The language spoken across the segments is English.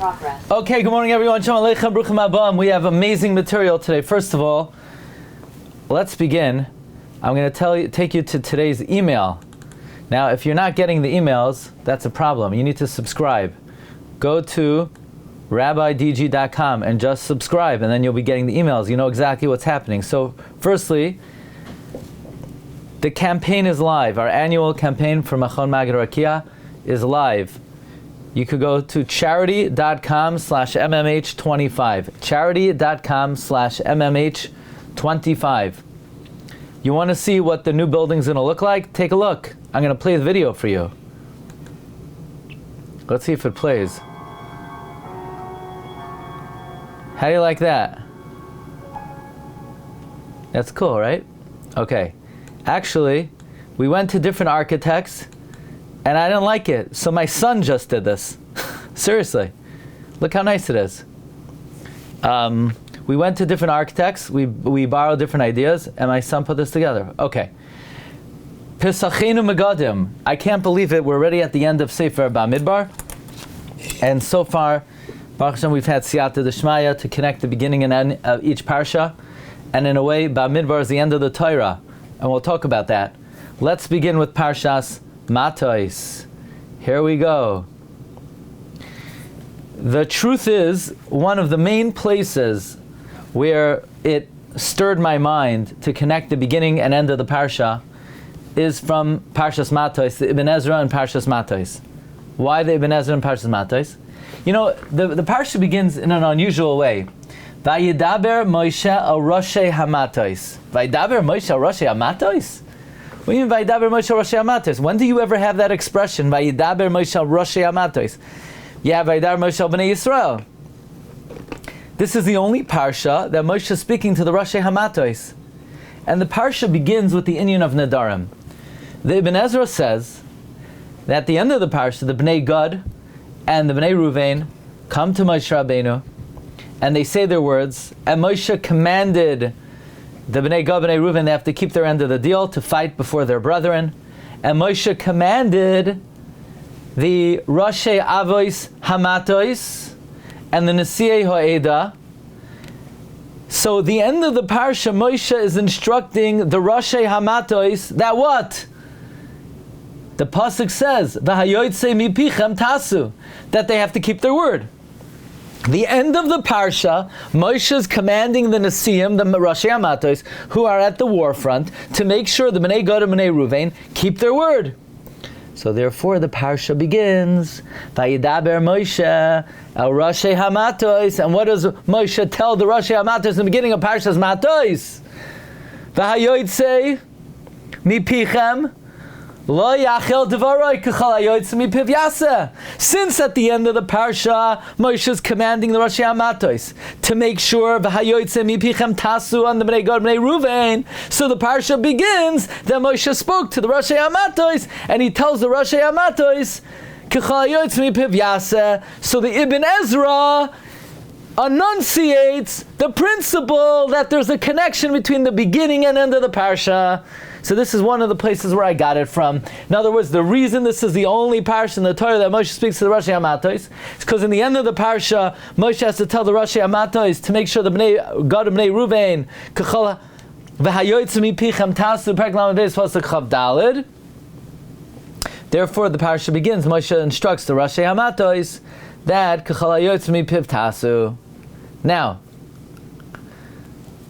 progress. Okay, good morning everyone. Shalom Aleichem, Bruchim Abam. We have amazing material today. First of all, let's begin. I'm going to take you to today's email. Now, if you're not getting the emails, that's a problem. You need to subscribe. Go to RabbiDG.com and just subscribe, and then you'll be getting the emails. You know exactly what's happening. So, firstly, the campaign is live. Our annual campaign for Machon Maggid Harakiah is live. You could go to charity.com/MMH25. Charity.com/MMH25. You want to see what the new building's going to look like? Take a look. I'm going to play the video for you. Let's see if it plays. How do you like that? That's cool, right? Okay. Actually, we went to different architects, and I didn't like it. So my son just did this. Seriously. Look how nice it is. We went to different architects, we borrowed different ideas, and my son put this together. Okay. Pesacheinu Megadim. I can't believe it. We're already at the end of Sefer Bamidbar. And so far, Baruch Hashem, we've had Siyata D'Shmaya to connect the beginning and end of each Parsha. And in a way, Bamidbar is the end of the Torah. And we'll talk about that. Let's begin with Parshas Matos. Here we go. The truth is, one of the main places where it stirred my mind to connect the beginning and end of the Parsha is from Parshas Matos, the Ibn Ezra and Parshas Matos. Why the Ibn Ezra and Parshas Matos? You know, the Parsha begins in an unusual way. Vayidaber Moshe al Roshei HaMatos. Vayidaber Moshe al Roshei HaMatos? What do you mean Vayidaber Moshe al Roshei HaMatos? When do you ever have that expression, Vayidaber Moshe al Roshei HaMatos? Yeah, Vayidaber Moshe al Bnei Yisrael. This is the only Parsha that Moshe is speaking to the Roshei HaMatos. And the Parsha begins with the inyan of Nedarim. The Ibn Ezra says that at the end of the Parsha, the Bnei Gad and the Bnei Ruvain come to Moshe Rabbeinu, and they say their words, and Moshe commanded the Bnei Gad, Bnei Ruvain, they have to keep their end of the deal to fight before their brethren. And Moshe commanded the Roshei Avos Hamatos and the Nesiei Ha'eda. So the end of the Parsha, Moshe is instructing the Roshei Hamatos that what? The Pasuk says, V'hayotzei mipichem tasu, that they have to keep their word. The end of the Parsha, Moshe is commanding the Nesiim, the Roshei Hamatos, who are at the war front, to make sure the Bnei Gad and Bnei Ruvain keep their word. So therefore the Parsha begins, Vayidaber Moshe el Roshei Hamatos, and what does Moshe tell the Roshei Hamatos in the beginning of Parshas Matos? V'hayotzei mipichem Lo yachel devaroi k'chal hayotzei mipiv yaseh. Since at the end of the Parsha, Moshe is commanding the Roshei Hamatos to make sure v'hayotzei mipichem tasu on the Bnei Gad Bnei Ruvain, so the Parsha begins that Moshe spoke to the Roshei Hamatos, and he tells the Roshei Hamatos k'chal hayotzei mipiv yaseh. So the Ibn Ezra enunciates the principle that there's a connection between the beginning and end of the Parsha. So this is one of the places where I got it from. In other words, the reason this is the only Parsha in the Torah that Moshe speaks to the Roshei Hamatos is because in the end of the Parsha, Moshe has to tell the Roshei Hamatos to make sure the Bnei Gad and Bnei Ruvain k'chol v'hayotzei mipichem tasu perek lamed beis pasuk chav daled. Therefore, the Parsha begins. Moshe instructs the Roshei Hamatos that k'chol hayotzei mipiv tasu. Now,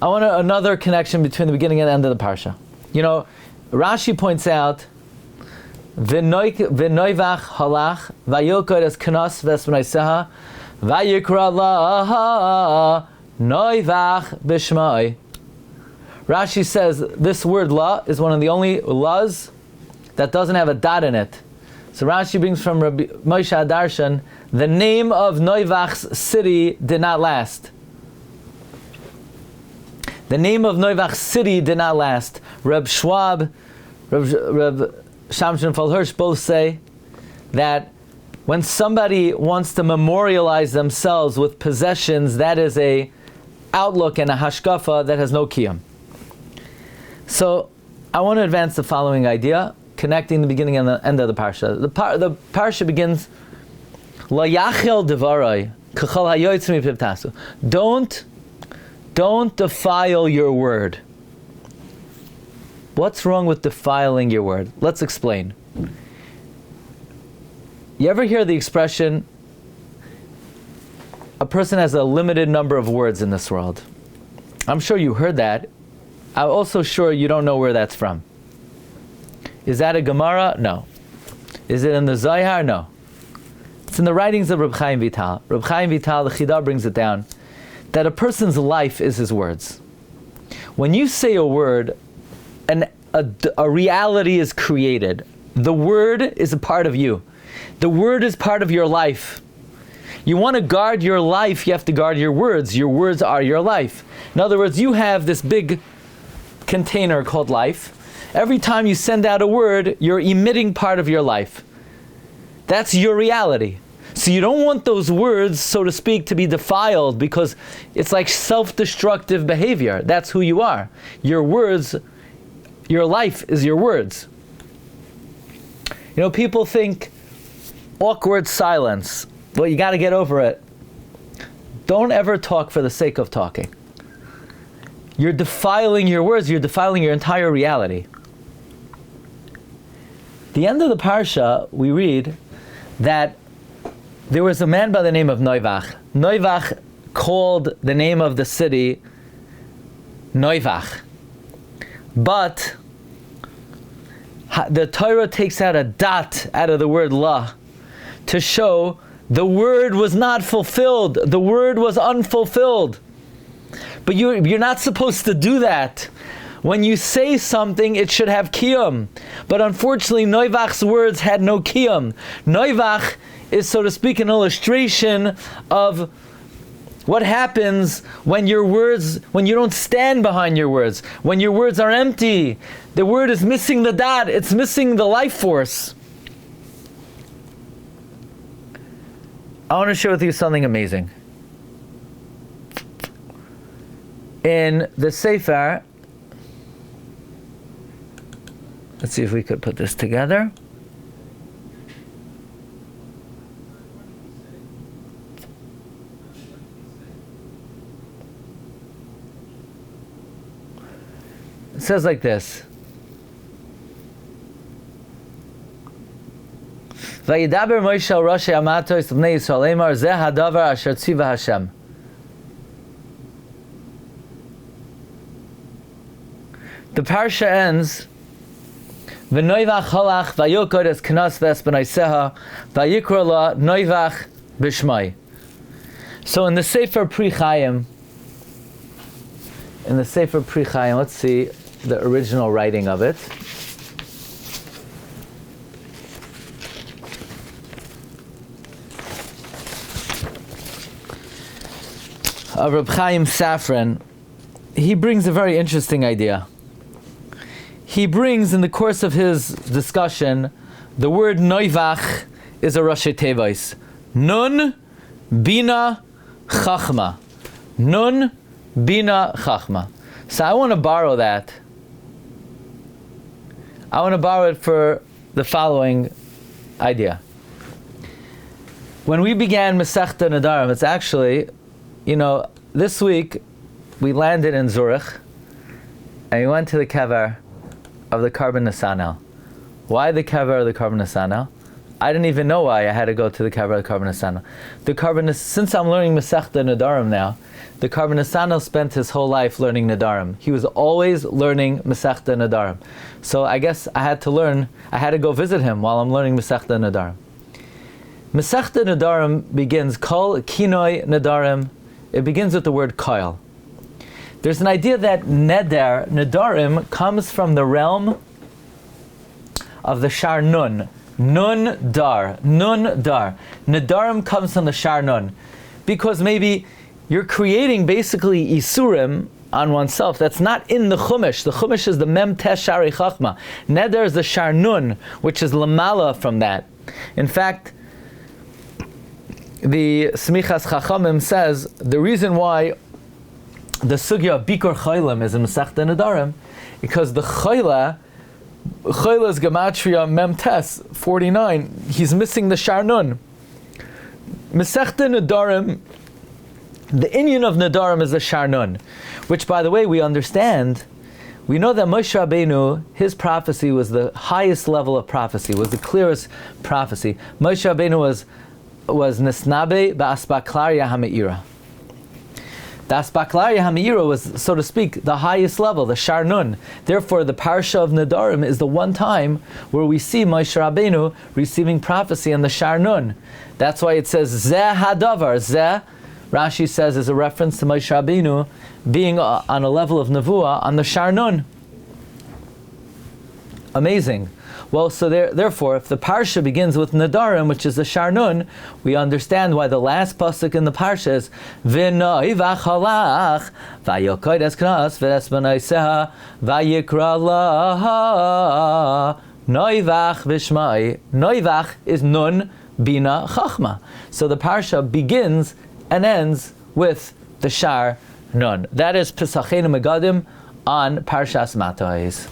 I want another connection between the beginning and the end of the Parsha. You know, Rashi points out, V'noivach halach, vayilkod es kanos v'esmnaiseha, vayikra la noivach b'shmai. Rashi says this word la is one of the only laws that doesn't have a dot in it. So Rashi brings from Rabbi Moshe Adarshan, the name of Noivach's city did not last. The name of Noivach's city did not last. Reb Schwab, Reb Shamshon Falhirsch both say that when somebody wants to memorialize themselves with possessions, that is a outlook and a hashkafa that has no kiyum. So I want to advance the following idea, connecting the beginning and the end of the parsha. The parsha begins, La yachel devarai Don't defile your word. What's wrong with defiling your word? Let's explain. You ever hear the expression, a person has a limited number of words in this world? I'm sure you heard that. I'm also sure you don't know where that's from. Is that a Gemara? No. Is it in the Zohar? No. It's in the writings of Reb Chaim Vital. Reb Chaim Vital, the Chidah brings it down, that a person's life is his words. When you say a word, a reality is created. The word is a part of you. The word is part of your life. You want to guard your life, you have to guard your words. Your words are your life. In other words, you have this big container called life. Every time you send out a word, you're emitting part of your life. That's your reality. So you don't want those words, so to speak, to be defiled, because it's like self-destructive behavior. That's who you are. Your words, your life is your words. You know, people think awkward silence. Well, you got to get over it. Don't ever talk for the sake of talking. You're defiling your words. You're defiling your entire reality. The end of the Parsha, we read that there was a man by the name of Noivach. Noivach called the name of the city Noivach. But the Torah takes out a dot out of the word la to show the word was not fulfilled. The word was unfulfilled. But you're not supposed to do that. When you say something, it should have kiyum. But unfortunately, Noivach's words had no kiyum. Noivach is, so to speak, an illustration of what happens when your words, when you don't stand behind your words, when your words are empty. The word is missing the dot, it's missing the life force. I want to share with you something amazing. In the Sefer, let's see if we could put this together. It says like this. Vayidaber Moshe al Rashi Matos l'bnei Yisrael Eimar Zeh hadavar asher tziva Hashem. The Parsha ends, V'noivach halach vayokod es knas ves b'naiseha vayikra la noivach b'shmai. So in the Sefer Pri Chaim, let's see the original writing of it. Reb Chaim Safran, he brings a very interesting idea. He brings, in the course of his discussion, the word noivach is a Rashi Tevos. Nun, bina, chachma. Nun, bina, chachma. So I want to borrow that. I want to borrow it for the following idea. When we began Masechta Nedarim, it's actually, this week we landed in Zurich and we went to the kever of the Karban Nesanel. Why the kever of the Karban Nesanel? I didn't even know why I had to go to the kever of the Karban Nesanel. Since I'm learning Masechta Nedarim now, the Karban Nesanel spent his whole life learning Nedarim. He was always learning Masechta Nedarim. So I guess I had to go visit him while I'm learning Masechta Nedarim. Masechta Nedarim begins, Kol Kinoi Nedarim. It begins with the word Koil. There's an idea that Nedarim, comes from the realm of the Shar Nun. Nun Dar. Nedarim comes from the Shar Nun. Because maybe you're creating basically Isurim on oneself. That's not in the Chumash. The Chumash is the Mem Tesh Shari Chachma. Neder is the Shar Nun, which is Lamala from that. In fact, the Smichas Chachamim says the reason why the sugya of Bikor Chaylim is in Masechta Nedarim, because the Chayla is Gematria Mem Tes 49. He's missing the Shar Nun. Masechta Nedarim, the inyan of Nedarim is the Shar Nun, which, by the way, we understand. We know that Moshe Rabbeinu, his prophecy was the highest level of prophecy, was the clearest prophecy. Moshe Rabbeinu was Nesnabe Ba'asbaklaria HaMe'ira. The Asbaklaria HaMe'ira was, so to speak, the highest level, the Shar Nun. Therefore, the Parsha of Nedarim is the one time where we see Moshe Rabbeinu receiving prophecy on the Shar Nun. That's why it says Zeh Hadavar. Zeh, Rashi says, is a reference to Moshe Rabbeinu being on a level of Nevuah on the Shar Nun. Amazing. Well, so therefore, if the Parsha begins with Nedarim, which is the Shar Nun, we understand why the last pasuk in the Parsha is V'noivach halach v'yokoid esknas v'esmanaiseha v'yikra laha noivach v'shmai. Noivach is Nun, Bina, Chachma. So the Parsha begins and ends with the Shar Nun. That is Pesacheinu Megadim on Parshas Matos.